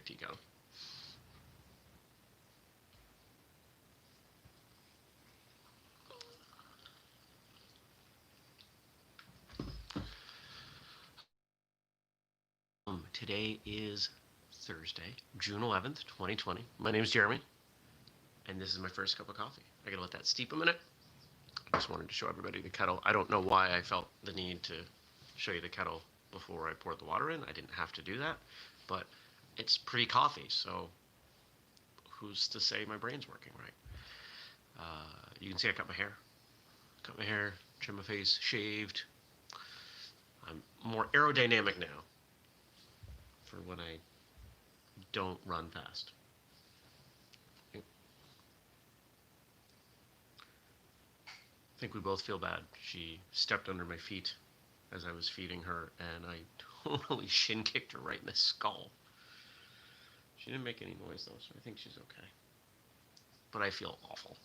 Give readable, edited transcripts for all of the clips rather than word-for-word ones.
perfect eco. Today is Thursday, June 11th, 2020. My name is Jeremy, and this is my first cup of coffee. I gotta let that steep a minute. I just wanted to show everybody the kettle. I don't know why I felt the need to show you the kettle before I poured the water in. I didn't have to do that, but it's pre-coffee, so who's to say my brain's working right? You can see I cut my hair. Cut my hair, trim my face, shaved. I'm more aerodynamic now for when I don't run fast. I think we both feel bad. She stepped under my feet as I was feeding her, and I totally shin kicked her right in the skull. She didn't make any noise though, so I think she's okay. But I feel awful.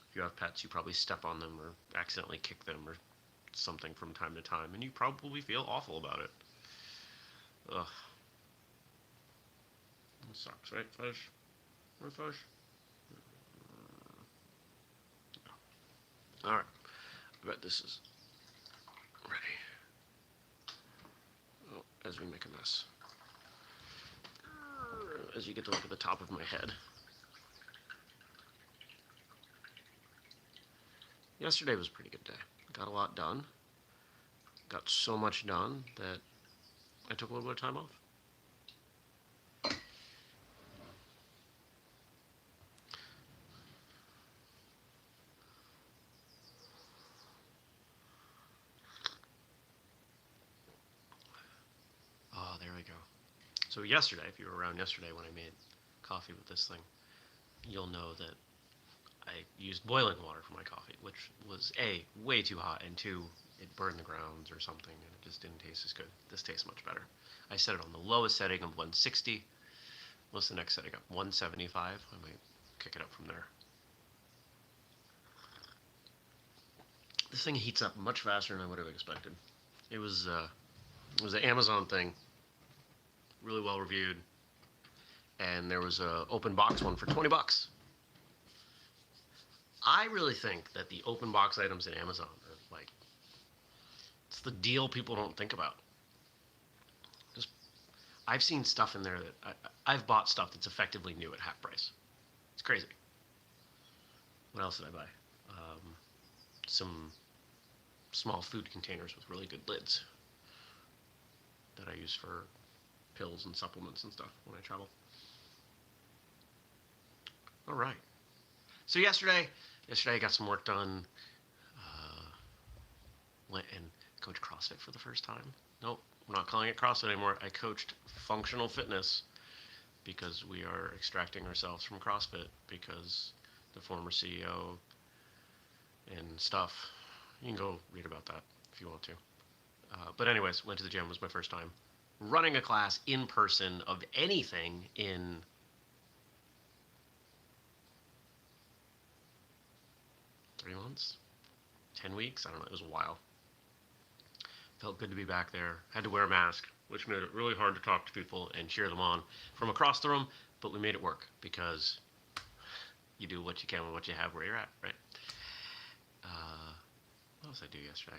If you have pets, you probably step on them or accidentally kick them or something from time to time, and you probably feel awful about it. Ugh. It sucks, right, Fish? Right, Fish? Alright. I bet this is ready. Oh, as we make a mess. As you get to look at the top of my head. Yesterday was a pretty good day. Got a lot done. Got so much done that I took a little bit of time off. Oh, there we go. So yesterday, if you were around yesterday when I made coffee with this thing, you'll know that I used boiling water for my coffee, which was A, way too hot, and 2, it burned the grounds or something, and it just didn't taste as good. This tastes much better. I set it on the lowest setting of 160. What's the next setting up? 175. I might kick it up from there. This thing heats up much faster than I would have expected. It was an Amazon thing, really well reviewed, and there was a open box one for 20 bucks. I really think that the open box items at Amazon are like, it's the deal people don't think about. Just, I've seen stuff in there that I've bought stuff that's effectively new at half price. It's crazy. What else did I buy? Some small food containers with really good lids that I use for pills and supplements and stuff when I travel. All right. So yesterday I got some work done. Went and coached CrossFit for the first time. Nope, we're not calling it CrossFit anymore. I coached functional fitness because we are extracting ourselves from CrossFit because the former CEO and stuff. You can go read about that if you want to. But anyways, went to the gym. It was my first time running a class in person of anything in 3 months, 10 weeks. I don't know. It was a while. Felt good to be back there. Had to wear a mask, which made it really hard to talk to people and cheer them on from across the room, but we made it work because you do what you can with what you have where you're at, right? What else did I do yesterday?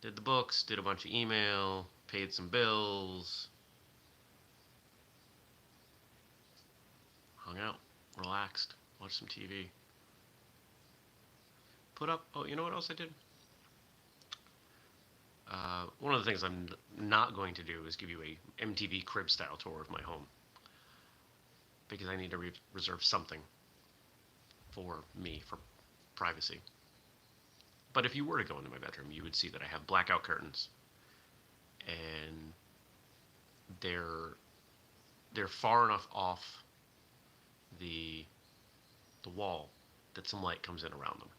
Did the books, did a bunch of email, paid some bills, hung out, relaxed, watched some TV. Put up, oh, you know what else I did? One of the things I'm not going to do is give you a MTV crib style tour of my home because I need to reserve something for me for privacy. But if you were to go into my bedroom, you would see that I have blackout curtains, and they're far enough off the wall that some light comes in around them.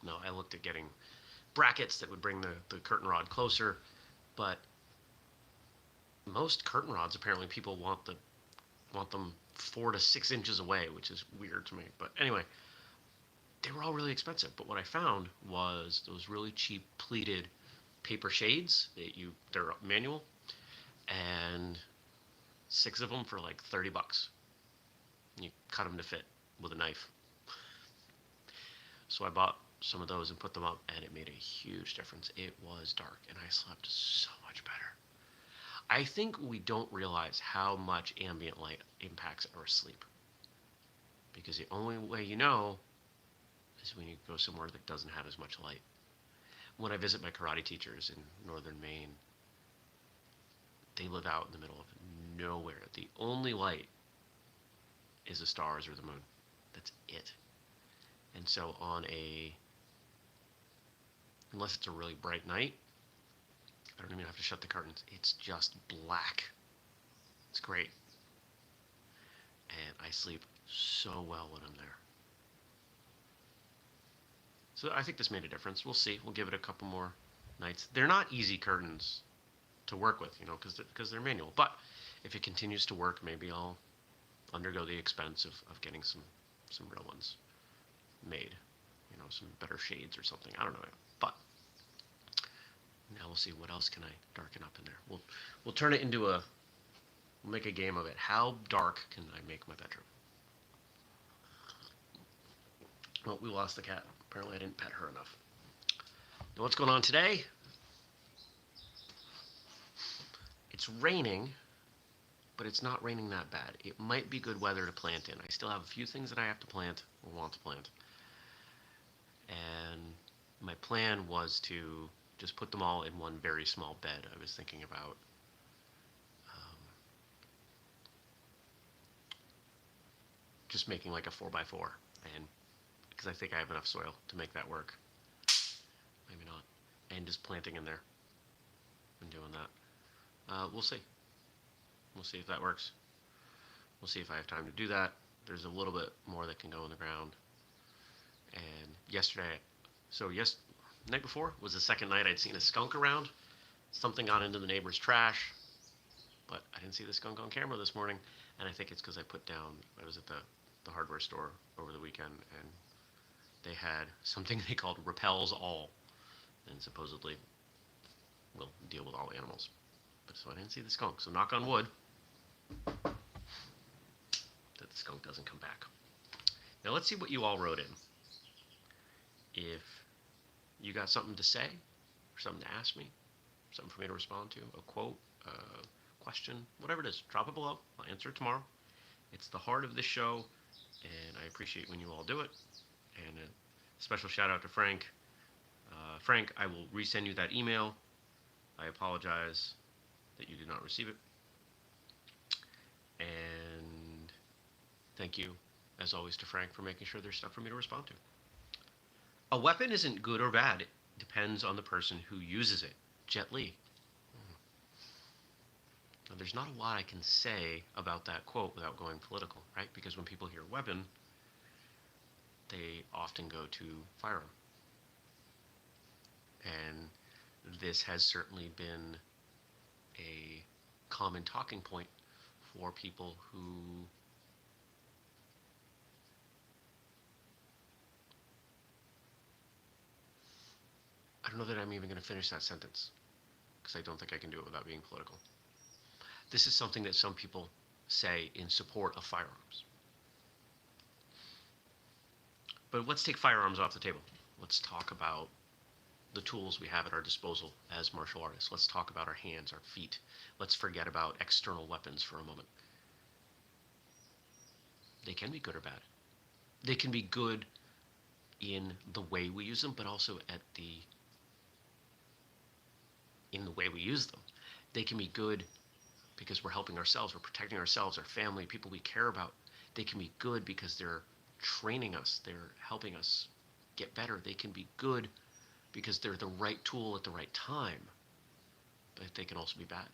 Now, I looked at getting brackets that would bring the curtain rod closer, but most curtain rods, apparently people want them 4 to 6 inches away, which is weird to me. But anyway, they were all really expensive. But what I found was those really cheap pleated paper shades they're manual, and 6 of them for like $30. You cut them to fit with a knife. So I bought some of those and put them up, and it made a huge difference. It was dark, and I slept so much better. I think we don't realize how much ambient light impacts our sleep, because the only way you know is when you go somewhere that doesn't have as much light. When I visit my karate teachers in northern Maine, they live out in the middle of nowhere. The only light is the stars or the moon. That's it. And so unless it's a really bright night, I don't even have to shut the curtains. It's just black. It's great. And I sleep so well when I'm there. So I think this made a difference. We'll see. We'll give it a couple more nights. They're not easy curtains to work with, because they're manual. But if it continues to work, maybe I'll undergo the expense of getting some real ones made. Some better shades or something. I don't know. But now we'll see, what else can I darken up in there. We'll turn it into we'll make a game of it. How dark can I make my bedroom? Well, we lost the cat. Apparently I didn't pet her enough. Now what's going on today? It's raining, but it's not raining that bad. It might be good weather to plant in. I still have a few things that I have to plant or want to plant. And my plan was to just put them all in one very small bed. I was thinking about just making like a 4x4, and because I think I have enough soil to make that work. Maybe not. And just planting in there and doing that. We'll see. We'll see if that works. We'll see if I have time to do that. There's a little bit more that can go in the ground. And night before was the second night I'd seen a skunk around. Something got into the neighbor's trash, but I didn't see the skunk on camera this morning, and I think it's because I was at the hardware store over the weekend, and they had something they called repels all, and supposedly will deal with all animals. But so I didn't see the skunk, so knock on wood that the skunk doesn't come back. Now let's see what you all wrote in. If you got something to say, or something to ask me, something for me to respond to, a quote, a question, whatever it is, drop it below. I'll answer it tomorrow. It's the heart of this show, and I appreciate when you all do it. And a special shout out to Frank. Frank, I will resend you that email. I apologize that you did not receive it. And thank you, as always, to Frank for making sure there's stuff for me to respond to. A weapon isn't good or bad. It depends on the person who uses it. Jet Li. Now, there's not a lot I can say about that quote without going political, right? Because when people hear weapon, they often go to firearm. And this has certainly been a common talking point for people who I don't know that I'm even going to finish that sentence, because I don't think I can do it without being political. This is something that some people say in support of firearms. But let's take firearms off the table. Let's talk about the tools we have at our disposal as martial artists. Let's talk about our hands, our feet. Let's forget about external weapons for a moment. They can be good or bad. They can be good in the way we use them, but also in the way we use them. They can be good because we're helping ourselves, we're protecting ourselves, our family, people we care about. They can be good because they're training us, they're helping us get better. They can be good because they're the right tool at the right time, but they can also be bad.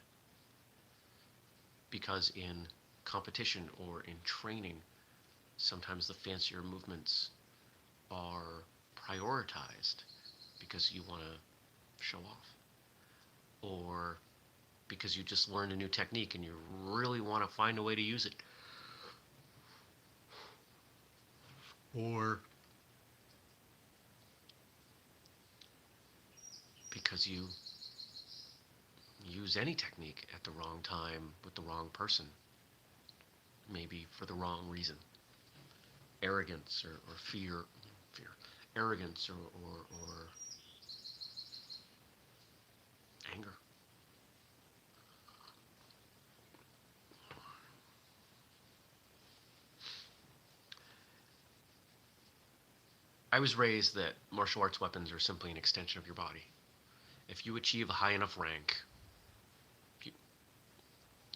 Because in competition or in training, sometimes the fancier movements are prioritized because you want to show off, or because you just learned a new technique and you really want to find a way to use it, or because you use any technique at the wrong time with the wrong person maybe for the wrong reason. Arrogance or fear, arrogance or anger. I was raised that martial arts weapons are simply an extension of your body. If you achieve a high enough rank, if you,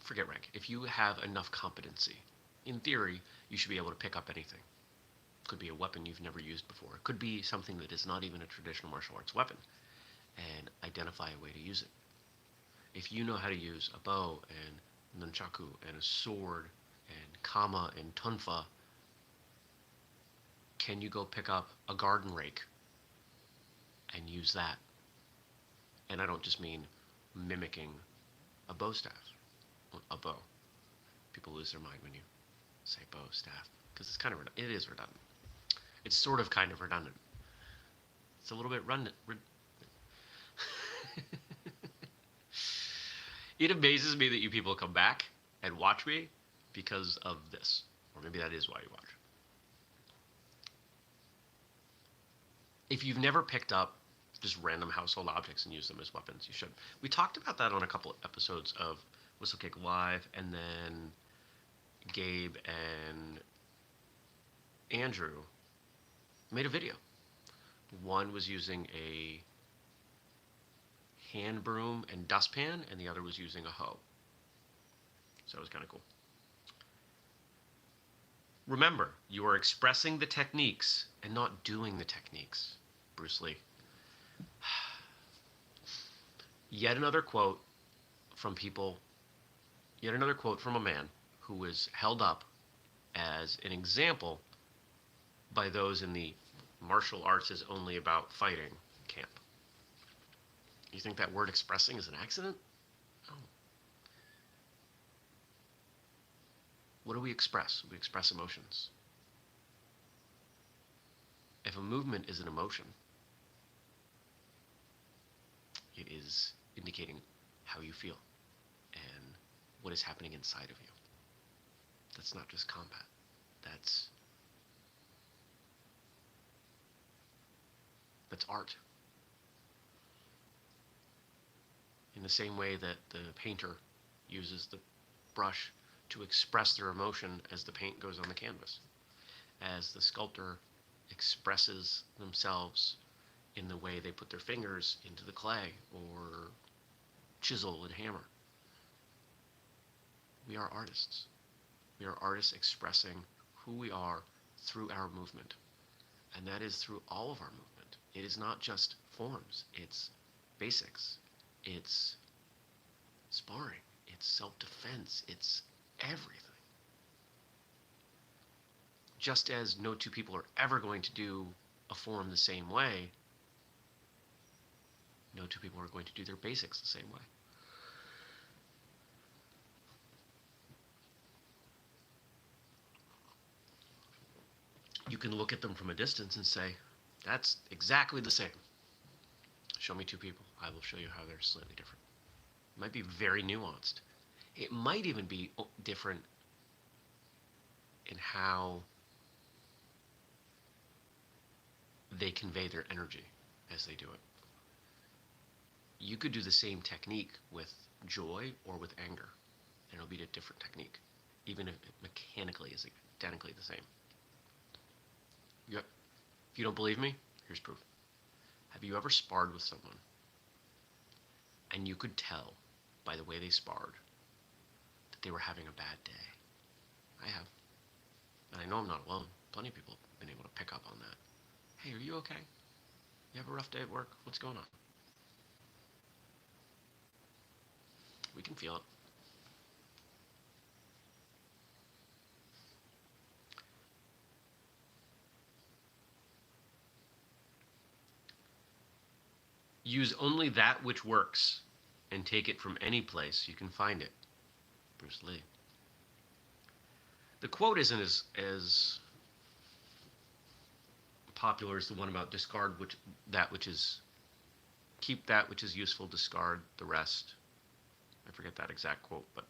forget rank, if you have enough competency, in theory, you should be able to pick up anything. It could be a weapon you've never used before. It could be something that is not even a traditional martial arts weapon, and identify a way to use it. If you know how to use a bow and nunchaku and a sword and kama and tunfa, can you go pick up a garden rake and use that? And I don't just mean mimicking a bow staff, a bow. People lose their mind when you say bow staff because it's kind of it is redundant. It's sort of kind of redundant. It's a little bit redundant. It amazes me that you people come back and watch me because of this, or maybe that is why you watch. If you've never picked up just random household objects and used them as weapons, you should. We talked about that on a couple of episodes of Whistlekick Live, and then Gabe and Andrew made a video. One was using a hand broom and dustpan, and the other was using a hoe. So it was kind of cool. Remember, you are expressing the techniques and not doing the techniques. Bruce Lee. Yet another quote from people, yet another quote from a man who was held up as an example by those in the martial arts is only about fighting camp. You think that word expressing is an accident? No. What do we express? We express emotions. If a movement is an emotion, it is indicating how you feel and what is happening inside of you. That's not just combat. That's art. In the same way that the painter uses the brush to express their emotion as the paint goes on the canvas, as the sculptor expresses themselves in the way they put their fingers into the clay or chisel and hammer. We are artists. We are artists expressing who we are through our movement. And that is through all of our movement. It is not just forms, it's basics, it's sparring, it's self-defense, it's everything. Just as no two people are ever going to do a form the same way, no two people are going to do their basics the same way. You can look at them from a distance and say, that's exactly the same. Show me two people. I will show you how they're slightly different. It might be very nuanced. It might even be different in how they convey their energy as they do it. You could do the same technique with joy or with anger, and it'll be a different technique, even if it mechanically is identically the same. If you don't believe me, here's proof. Have you ever sparred with someone and you could tell by the way they sparred that they were having a bad day? I have. And I know I'm not alone. Plenty of people have been able to pick up on that. Hey, are you okay? You have a rough day at work? What's going on? We can feel it. Use only that which works and take it from any place you can find it. Bruce Lee. The quote isn't as popular as the one about discard that which is, keep that which is useful, discard the rest. I forget that exact quote, but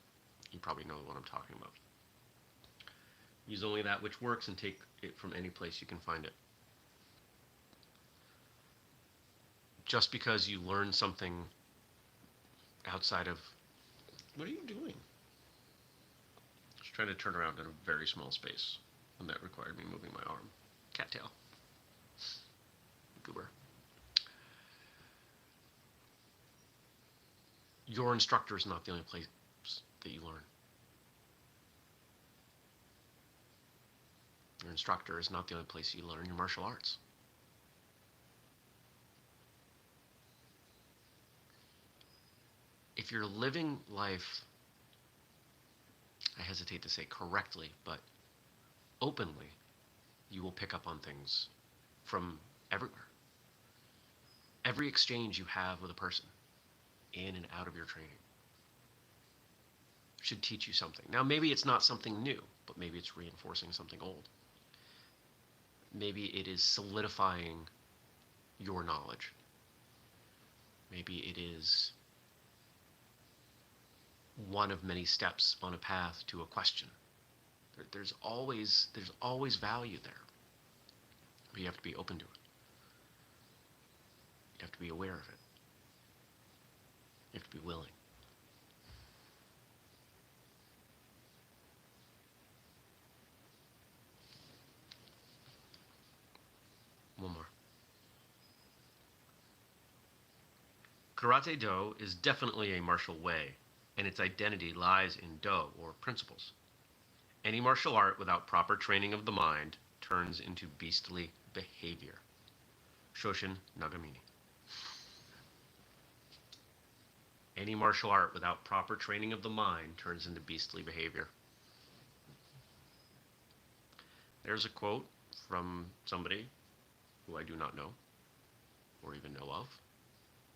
you probably know what I'm talking about. Use only that which works and take it from any place you can find it. Just because you learn something outside of... What are you doing? Just trying to turn around in a very small space, and that required me moving my arm. Cattail. Goober. Your instructor is not the only place that you learn. Your instructor is not the only place you learn your martial arts. If you're living life, I hesitate to say correctly, but openly, you will pick up on things from everywhere. Every exchange you have with a person, in and out of your training, should teach you something. Now, maybe it's not something new, but maybe it's reinforcing something old. Maybe it is solidifying your knowledge. Maybe it is one of many steps on a path to a question. There's always value there. But you have to be open to it. You have to be aware of it. You have to be willing. One more. Karate Do is definitely a martial way, and its identity lies in Do, or principles. Any martial art without proper training of the mind turns into beastly behavior. Shoshin Nagamine. Any martial art without proper training of the mind turns into beastly behavior. There's a quote from somebody who I do not know or even know of,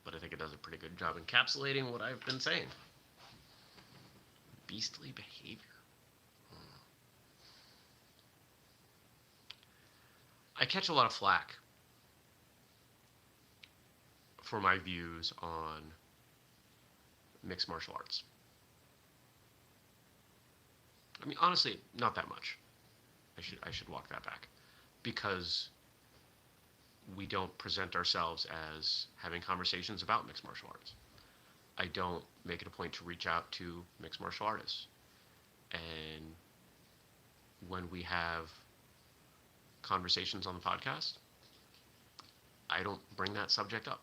but I think it does a pretty good job encapsulating what I've been saying. Beastly behavior. I catch a lot of flack for my views on mixed martial arts. I mean, honestly, not that much. I should walk that back, because we don't present ourselves as having conversations about mixed martial arts. I don't make it a point to reach out to mixed martial artists. And when we have conversations on the podcast, I don't bring that subject up.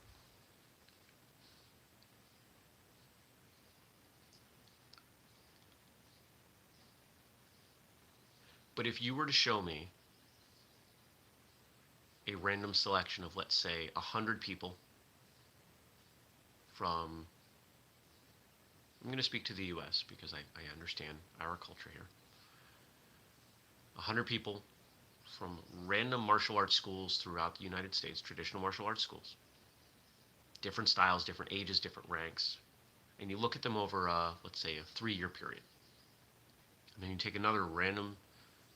But if you were to show me a random selection of, let's say, 100 people from, I'm going to speak to the US because I understand our culture here. 100 people from random martial arts schools throughout the United States, traditional martial arts schools. Different styles, different ages, different ranks. And you look at them over, let's say, a 3-year period. And then you take another random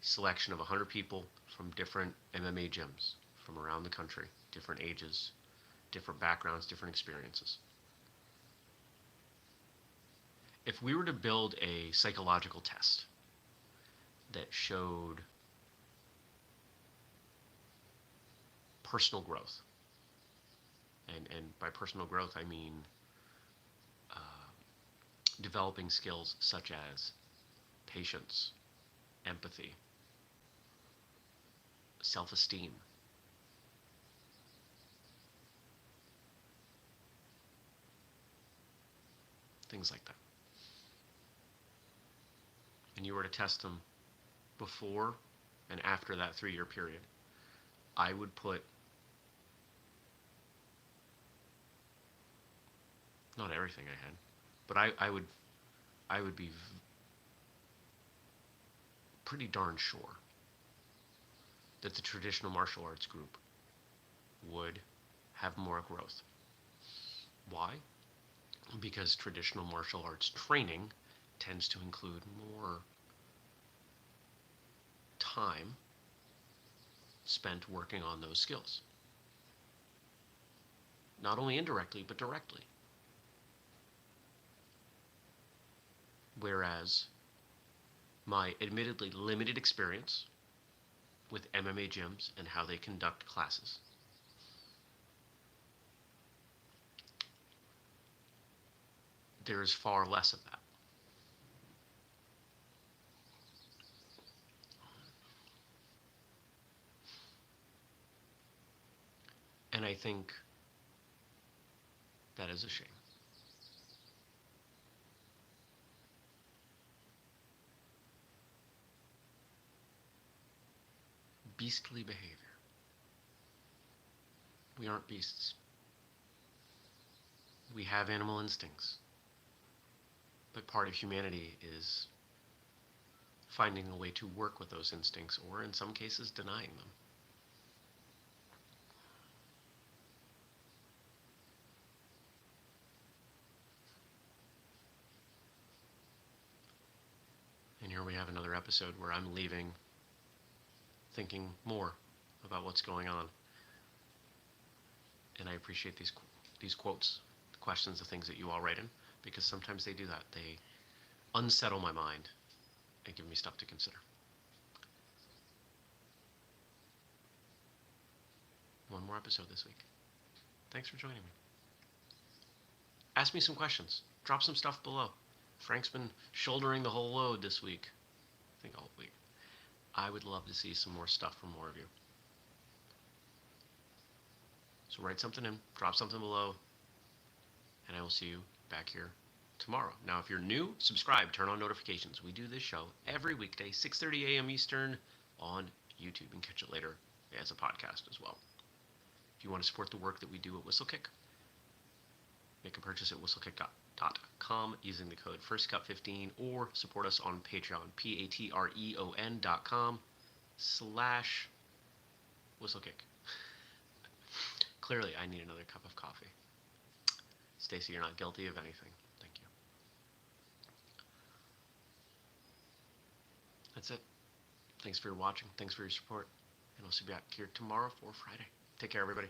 selection of 100 people from different MMA gyms from around the country, different ages, different backgrounds, different experiences. If we were to build a psychological test that showed personal growth, and by personal growth I mean developing skills such as patience, empathy, self-esteem, things like that. And you were to test them before and after that 3-year period, I would put, not everything I had, but I would be pretty darn sure that the traditional martial arts group would have more growth. Why? Because traditional martial arts training tends to include more time spent working on those skills. Not only indirectly, but directly. Whereas my admittedly limited experience with MMA gyms and how they conduct classes. There is far less of that. And I think that is a shame. Beastly behavior. We aren't beasts. We have animal instincts. But part of humanity is finding a way to work with those instincts, or in some cases, denying them. And here we have another episode where I'm leaving thinking more about what's going on. And I appreciate these quotes, the questions, the things that you all write in, because sometimes they do that. They unsettle my mind and give me stuff to consider. One more episode this week. Thanks for joining me. Ask me some questions. Drop some stuff below. Frank's been shouldering the whole load this week. I think all week. I would love to see some more stuff from more of you. So write something in, drop something below, and I will see you back here tomorrow. Now, if you're new, subscribe, turn on notifications. We do this show every weekday, 6:30 a.m. Eastern on YouTube, and catch it later as a podcast as well. If you want to support the work that we do at Whistlekick, make a purchase at whistlekick.com using the code FirstCut15, or support us on Patreon, patreon.com/whistlekick. Clearly, I need another cup of coffee. Stacy, you're not guilty of anything. Thank you. That's it. Thanks for watching. Thanks for your support. And I'll see you back here tomorrow for Friday. Take care, everybody.